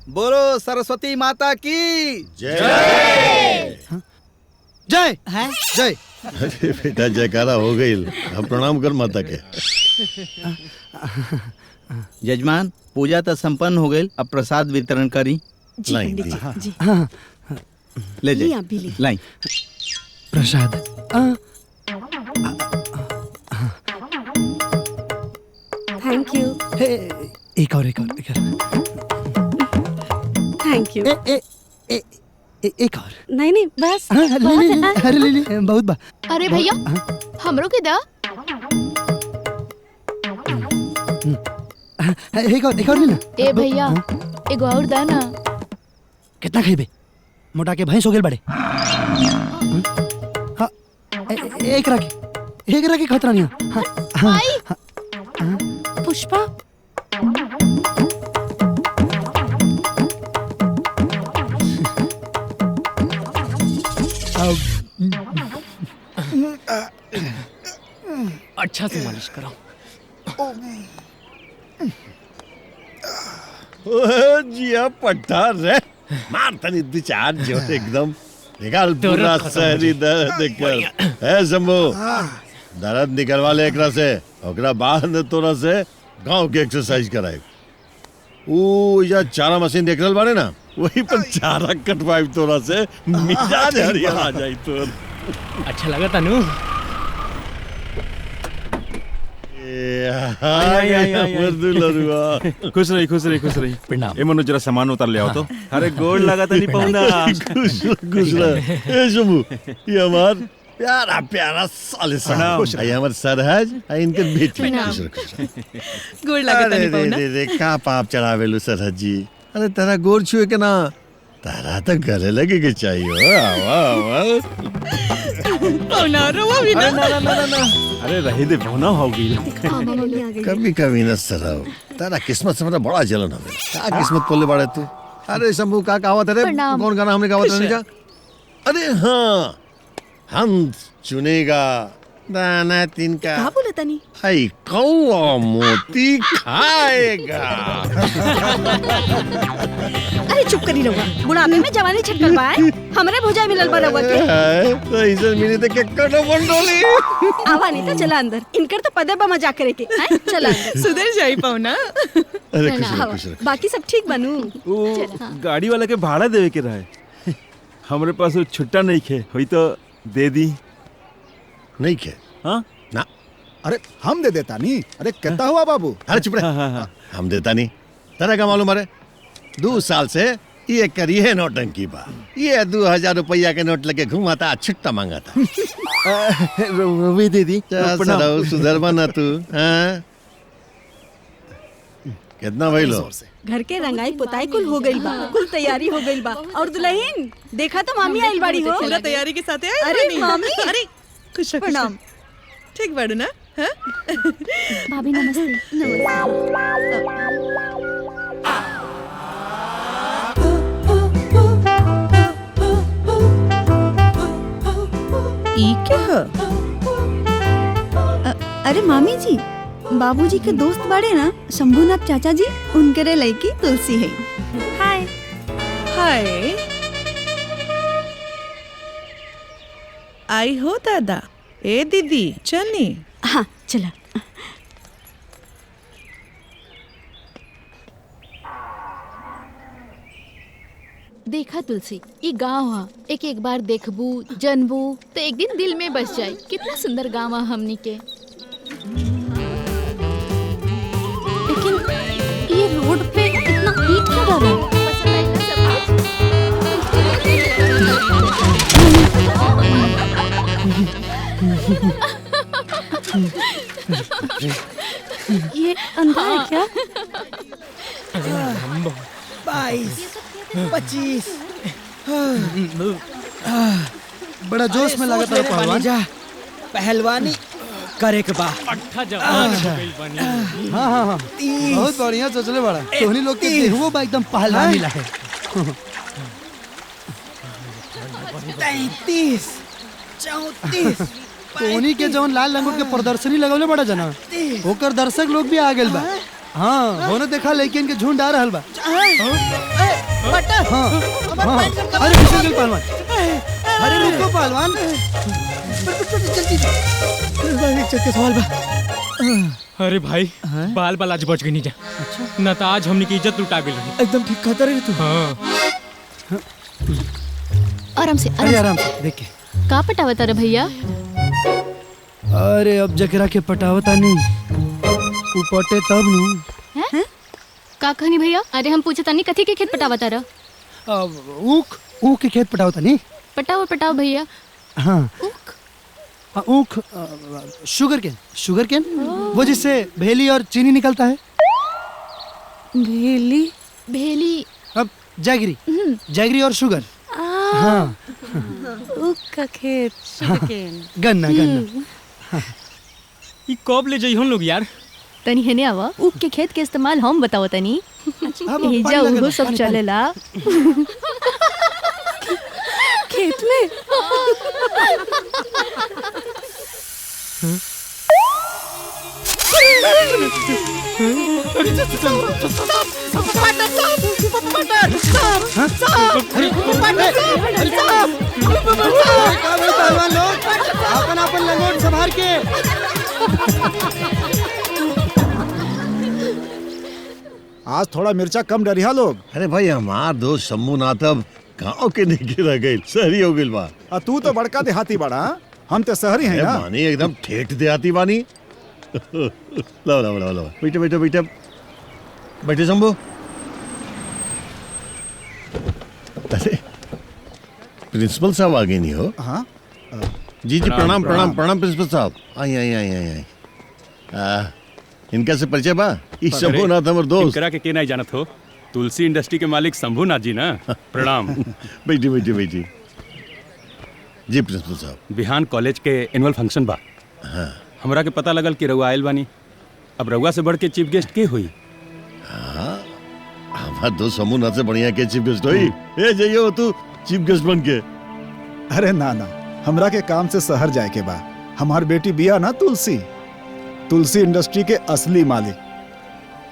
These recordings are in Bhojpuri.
बोलो सरस्वती माता की जय। जय जय। अरे बेटा जयकारा हो गई, अब प्रणाम कर माता के। यजमान पूजा तो संपन्न हो गई, अब प्रसाद वितरण करी। जी लाई पंडित दी। जी, जी। ले ली जाइए, आप भी ली। लाई। प्रसाद। Thank you. एक और एक और एक और। Thank you. एक और। नहीं नहीं बस हाँ, ले ले ले, अरे ले ले बहुत बा। अरे भैया हमरो के दा। एक और लेना। ए भैया एगो और दा ना। कितना खाइबे? मोटा के भैंस हो गेल बड़े। हाँ, एक रखे खतरा नहीं। हाँ, आई पुष्पा अच्छा से मालिश करो। ओए जिया पट्टा रे, मार तनी दो चार जो एकदम निकाल पूरा शहरी दर्द कर। है शंभू, दर्द निकलवा ले एकरा से, ओकरा बाद न तोरा से गांव के एक्सरसाइज कराए। ओ या चारा मशीन देख रहल बारे ना, वही पर चारा कटवाई तोरा से, मिजाज हरियर आ जाई तोर। अच्छा लगा तनु। खुश रही। प्रणाम। ए मनु जरा सामान उतार ले आओ तो। अरे गोड़ लगा तो नहीं पाऊंगा। खुश रह। ए शंभू, ये हमार प्यारा प्यारा साले साहब, ये हमार सरहज, इनके बेटी। गोड़ लगा तनी पौना। रे का पाप चढ़ावेलु सरहज जी। अरे तेरा गोड़ छुए के ना, तारा तो गले लगे के चाहिए। वाह पौना रोवा भी ना। ना। अरे रही दे भौना हो गई। मम्मी आ गई। कभी कभी न सरव, तारा किस्मत से मेरा बड़ा जलन हवे। का किस्मत पोले बाड़े तू। अरे शंभू का कहावत है रे, प्रणाम। कौन गाना हमने कहावत नहीं जा। अरे हाँ, हम चुनेगा दाना तिनका, कहाँ बोला तनी? आई कौआ मोती खाएगा। अरे चुप करी रहुआ, बुढ़ापे में जवानी छटकर पाए हमरे भुजा मिलल बा रहुआ के। तो इसे मिली तो केकर न बंडोली। आवा नहीं तो चला अंदर, इनकर तो पदे बा मजाक करे के। हैं? चला अंदर। सुधर जाई पौना। अरे खुश रह, आवा। खुश रह। बाकी सब ठीक बनू। वो गाड़ी वाला के भाड़ा देवे के रहे, हमरे पास वो छुट्टा नहीं खे, हुई तो दे दी। नहीं खे हाँ ना, अरे हम दे देता नहीं। अरे कहता हुआ बाबू। अरे चुप रहे। हम देता नहीं, तेरा क्या मालूम। अरे 2 साल से ये करिए नौटंकी बा। ये 2000 रुपया के नोट लेके घुमाता, छुट्टा मांगाता। रवि दे दी। सुधर बना तू। हाँ? कितना भाई लो? घर के रंगाई पुताई कुल हो गई बा, कुल तैयारी हो गई बा। और दुल्हन देखा तो मामी आइल बाड़ी हो। पूरा तैयारी के साथ है। अरे मामी। अरे खुश रह, प्रणाम। ठीक बाड़ू ना? हाँ? भाभी नमस्ते। ई क्या है? अरे मामी जी, बाबूजी के दोस्त बाड़े ना शंभूनाथ चाचा जी, उनके रे लड़की तुलसी है। हाय। हाय आई हो दादा। ए दीदी चलनी। हाँ चला। देखा तुलसी, ई गाँव हा, एक बार देखबू जनबू तो एक दिन दिल में बस जाए। कितना सुंदर गाँव है हमनी के। लेकिन ये रोड पे इतना हीट क्यों डाला? पसंद आई ना ये अंधा है क्या? 22, 25। बड़ा जोश में लगा था पहलवान। पहलवानी करे के बा। हाँ बहुत बढ़िया सोचले बड़ा। तोहनी लोग के देहवो बा एकदम पहलवानी लागे। 33, 34। तोहनी के जौन लाल लंगोट के प्रदर्शनी लगौले बड़ा जना, ओकर दर्शक लोग भी आ गेल बा। हाँ होने देखा लेकिन के झुंड आ रहल बा। हाँ, हाँ। अरे फिसल गइल पहलवान। अरे रुको पहलवान। अरे भाई बाल बाल आज बच गई नहीं जा। न तो आज हमने की इज्जत लुटा गई रही। एकदम ठीक कहता रही तू। हाँ आराम से अरे आराम से देख के। का पटावता रे भैया? अरे अब जकरा के पटावता नहीं उ पटे तब नु। हैं? का कहनी भैया? अरे हम पूछता नहीं कथी के खेत पटावता रे? ऊख ऊख के खेत पटावता नहीं। पटाओ पटाओ भैया। हाँ ऊख ऊख शुगर केन वो जिससे भेली और चीनी निकलता है। भेली भेली अब जैगरी और शुगर। हाँ ऊख का खेत गन्ना गन्ना। ये कब ले जाई हम लोग यार? तनी हेने आवा। ऊख के खेत के इस्तेमाल हम बताओ तनी। भेजा उहो सब चलेला खेत में। पहलवान लोग अपन अपन लंगोट संभाल के। आज थोड़ा मिर्चा कम डरिया लोग। अरे भाई हमार दोस्त शंभूनाथ अब गाँव के निके रह गई, शहरी हो गई बा। तू तो बड़का देहाती बड़ा, हम तो शहरी हैं ना। बानी एकदम ठेठ देहाती बानी। लो लो लो लो बैठे बैठे बैठे बैठे शंभू। अरे प्रिंसिपल साहब आगे नहीं हो? हाँ जी जी प्रणाम प्रणाम प्रणाम प्रिंसिपल साहब। आई आई आई आई आई इनका से परिचय बा? ई शंभूनाथ हमर दोस्त। इनकरा के नहीं जानत हो? तुलसी इंडस्ट्री के मालिक शंभूनाथ जी ना। प्रणाम। बैठी बैठी बैठी। जी प्रिंसिपल साहब। बिहान कॉलेज के एनुअल फंक्शन बा। हाँ हमरा के पता लगल कि रउआ आयल बानी। अब रउआ से बढ़ के चीफ गेस्ट के हुई? हाँ हमार दोस्त शंभूनाथ से बढ़िया के चीफ गेस्ट हुई। ए जाइयो तू चीफ गेस्ट बन के। अरे ना ना, हमरा के काम से शहर जाए के बा। हमार बेटी बिया ना तुलसी, तुलसी इंडस्ट्री के असली मालिक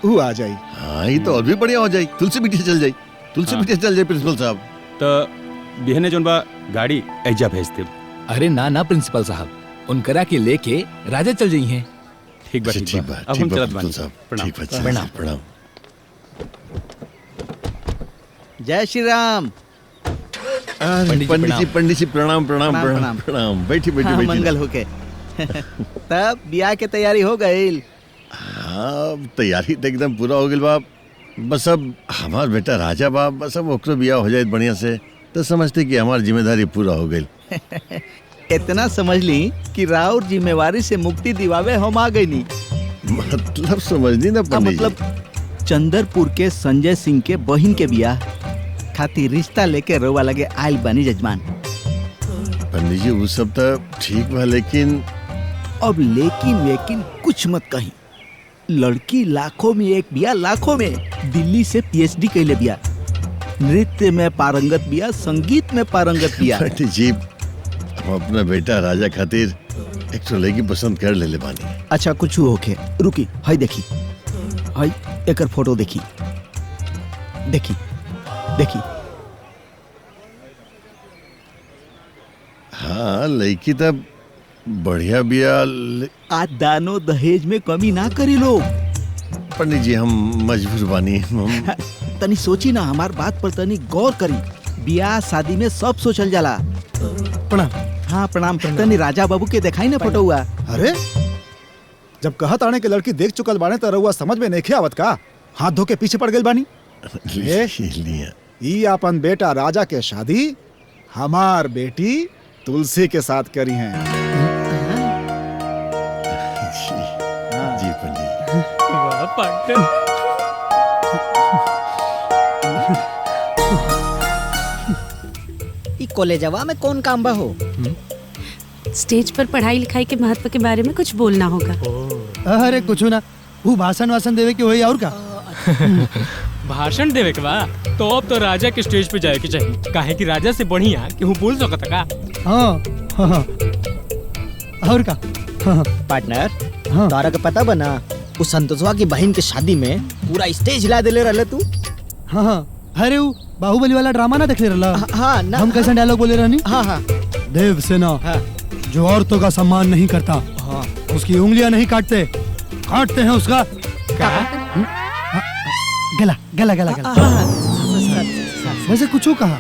वो आ जाई। हाँ ये तो और भी बढ़िया हो जाई। तुलसी बिटिया चल जाई, तुलसी बिटिया चल जाई प्रिंसिपल साहब। तो बिहने जोन बा गाड़ी ऐजा भेज दे। अरे ना ना प्रिंसिपल साहब, उनकरा के लेके राजा चल जाई हैं। ठीक बा ठीक बा। अब हम चलत बानी। प्रणाम प्रणाम प्रणाम। जय श्री राम। पंडित जी प्रणाम प्रणाम प्रणाम प्रणाम। बैठी बैठी बैठी। मंगल होके। तब ब्याह के तैयारी हो गई? हाँ तैयारी तो एकदम पूरा हो गई बाप। बस अब हमार बेटा राजा बाप, बस अब ओकरो ब्याह हो जाए बढ़िया से तो समझते कि हमारी जिम्मेदारी पूरा हो गई। इतना समझ ली कि राउर जिम्मेवारी से मुक्ति दिवावे हम आ गई नी। मतलब समझनी ना पंडित जी। मतलब चंदरपुर के संजय सिंह के बहिन के ब्याह खातिर रिश्ता लेके रोवा लगे आयल बनी जजमान। पंडित जी वो सब तो ठीक बा, लेकिन अब लेकिन कुछ मत कहीं। लड़की लाखों में एक बिया, लाखों में। दिल्ली से पीएचडी कैले बिया, नृत्य में पारंगत बिया, संगीत में पारंगत बिया। पंडित जी हम अपना बेटा राजा खातिर एक तो लड़की पसंद कर ले बानी। अच्छा कुछ होके रुकी, हाय देखी, हाय एकर फोटो देखी देखी देखी। हाँ लड़की तब बढ़िया बिया। आज दानो दहेज में कमी ना करी लोग। पंडित जी हम मजबूर बानी। हम तनी सोची ना, हमार बात पर तनी गौर करी। ब्याह शादी में सब सोचल जाला। प्रणाम। हाँ प्रणाम। तनी राजा बाबू के दिखाई ना फोटो हुआ। अरे जब कहत आने के लड़की देख चुकल बाने तो रउआ समझ में नहीं आवत का? हाथ धो के पीछे पड़ गई बानी। ई अपन बेटा राजा के शादी हमार बेटी तुलसी के साथ करी हैं। जी पंडित। ई कॉलेजवा में कौन काम बा हो? स्टेज पर पढ़ाई लिखाई के महत्व के बारे में कुछ बोलना होगा। अरे कुछ ना, वो भाषण वासन देवे के वही और का। भाषण देवे के बा तो अब तो राजा के स्टेज पे जाए के चाहिए। काहे कि राजा से बढ़िया केहू बोल सकता का? हाँ हाँ और का। हाँ पार्टनर हाँ। तारा के पता बना उस संतोषवा की बहन के शादी में पूरा स्टेज हिला देले रहले तू। हाँ हाँ, अरे वो बाहुबली वाला ड्रामा ना देख ले रहा। हाँ ना, हम कैसा डायलॉग बोले रहनी? हाँ हाँ, देवसेना जो औरतों का सम्मान नहीं करता, उसकी उंगलियां नहीं काटते, काटते हैं उसका गला गला गला गला। वैसे कुछ कहा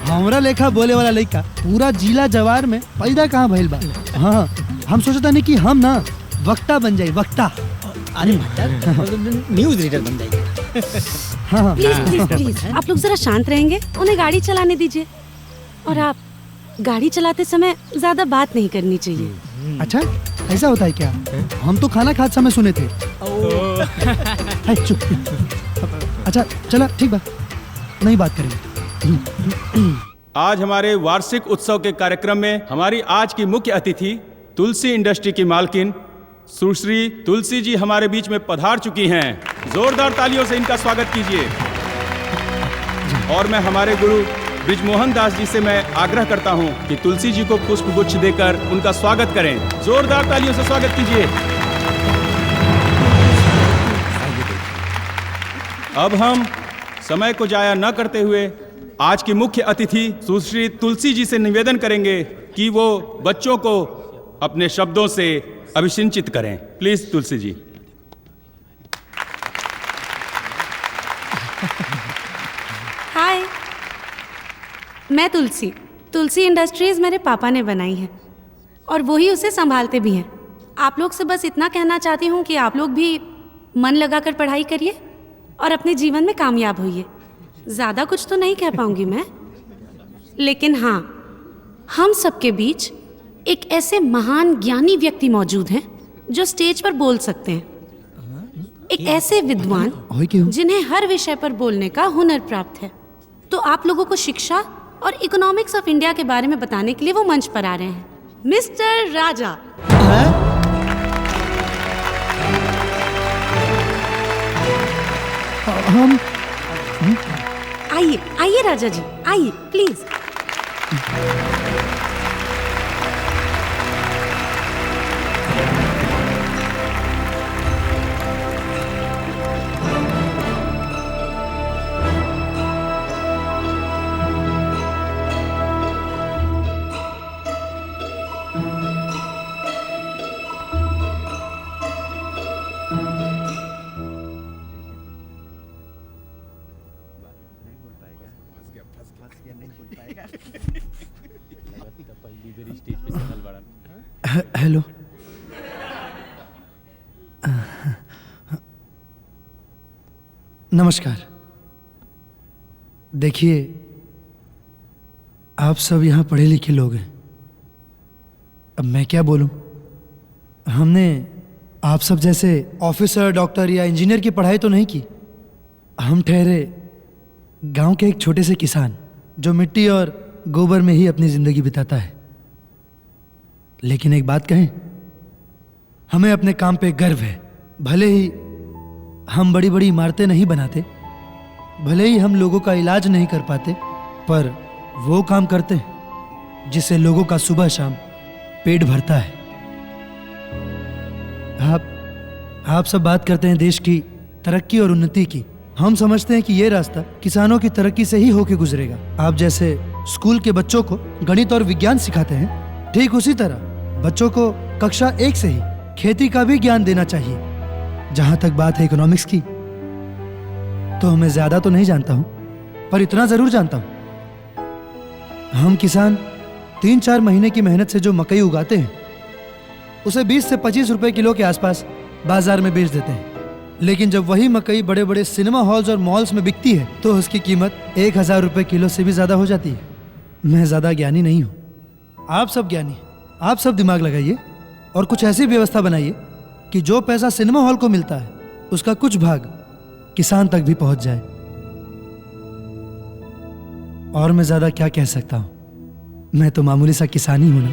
हमरा लेखा बोले वाला लड़का पूरा जिला जवार में पैदा कहाँ भइल बा। हाँ, हम सोचता नहीं कि हम ना वक्ता बन जाए, वक्ता। अरे न्यूज रीडर बन जाएगी। हाँ प्लीज प्लीज प्लीज, आप लोग जरा शांत रहेंगे, उन्हें गाड़ी चलाने दीजिए। और आप गाड़ी चलाते समय ज्यादा बात नहीं करनी चाहिए। अच्छा, ऐसा होता है क्या? हम तो खाना खाते समय सुने थे। चुप। अच्छा चला, ठीक बा, नहीं बात करेंगे। आज हमारे वार्षिक उत्सव के कार्यक्रम में हमारी आज की मुख्य अतिथि तुलसी इंडस्ट्री की मालकिन सुश्री तुलसी जी हमारे बीच में पधार चुकी हैं। जोरदार तालियों से इनका स्वागत कीजिए। और मैं हमारे गुरु ब्रिजमोहन दास जी से मैं आग्रह करता हूं कि तुलसी जी को पुष्पगुच्छ देकर उनका स्वागत करें। जोरदार तालियों से स्वागत कीजिए। अब हम समय को जाया न करते हुए आज की मुख्य अतिथि सुश्री तुलसी जी से निवेदन करेंगे कि वो बच्चों को अपने शब्दों से अभिषिंचित करें। प्लीज तुलसी जी। हाय, मैं तुलसी। तुलसी इंडस्ट्रीज मेरे पापा ने बनाई है और वही उसे संभालते भी हैं। आप लोग से बस इतना कहना चाहती हूँ कि आप लोग भी मन लगाकर पढ़ाई करिए और अपने जीवन में कामयाब होइए। ज़्यादा कुछ तो नहीं कह पाऊंगी मैं, लेकिन हाँ, हम सबके बीच एक ऐसे महान ज्ञानी व्यक्ति मौजूद हैं जो स्टेज पर बोल सकते हैं। एक ऐसे विद्वान जिन्हें हर विषय पर बोलने का हुनर प्राप्त है। तो आप लोगों को शिक्षा और इकोनॉमिक्स ऑफ इंडिया के बारे में बताने के लिए वो मंच पर आ रहे हैं। मिस्टर राजा। हम आइए आइए राजा जी, आइए प्लीज। हेलो। नमस्कार। देखिए, आप सब यहाँ पढ़े लिखे लोग हैं। अब मैं क्या बोलूँ? हमने आप सब जैसे ऑफिसर, डॉक्टर या इंजीनियर की पढ़ाई तो नहीं की। हम ठहरे गांव के एक छोटे से किसान जो मिट्टी और गोबर में ही अपनी ज़िंदगी बिताता है। लेकिन एक बात कहें, हमें अपने काम पे गर्व है। भले ही हम बड़ी बड़ी इमारतें नहीं बनाते, भले ही हम लोगों का इलाज नहीं कर पाते, पर वो काम करते हैं जिससे लोगों का सुबह शाम पेट भरता है। आप सब बात करते हैं देश की तरक्की और उन्नति की। हम समझते हैं कि ये रास्ता किसानों की तरक्की से ही होके गुजरेगा। आप जैसे स्कूल के बच्चों को गणित और विज्ञान सिखाते हैं, ठीक उसी तरह बच्चों को कक्षा 1 से ही खेती का भी ज्ञान देना चाहिए। जहां तक बात है इकोनॉमिक्स की, तो मैं ज्यादा तो नहीं जानता हूं, पर इतना जरूर जानता हूं, हम किसान 3-4 महीने की मेहनत से जो मकई उगाते हैं, उसे 20 से 25 रुपए किलो के आसपास बाजार में बेच देते हैं। लेकिन जब वही मकई बड़े बड़े सिनेमा हॉल्स और मॉल्स में बिकती है, तो उसकी कीमत 1000 रुपए किलो से भी ज्यादा हो जाती है। मैं ज्यादा ज्ञानी नहीं हूं, आप सब ज्ञानी। आप सब दिमाग लगाइए और कुछ ऐसी व्यवस्था बनाइए कि जो पैसा सिनेमा हॉल को मिलता है, उसका कुछ भाग किसान तक भी पहुंच जाए। और मैं ज्यादा क्या कह सकता हूं, मैं तो मामूली सा किसान ही हूं ना।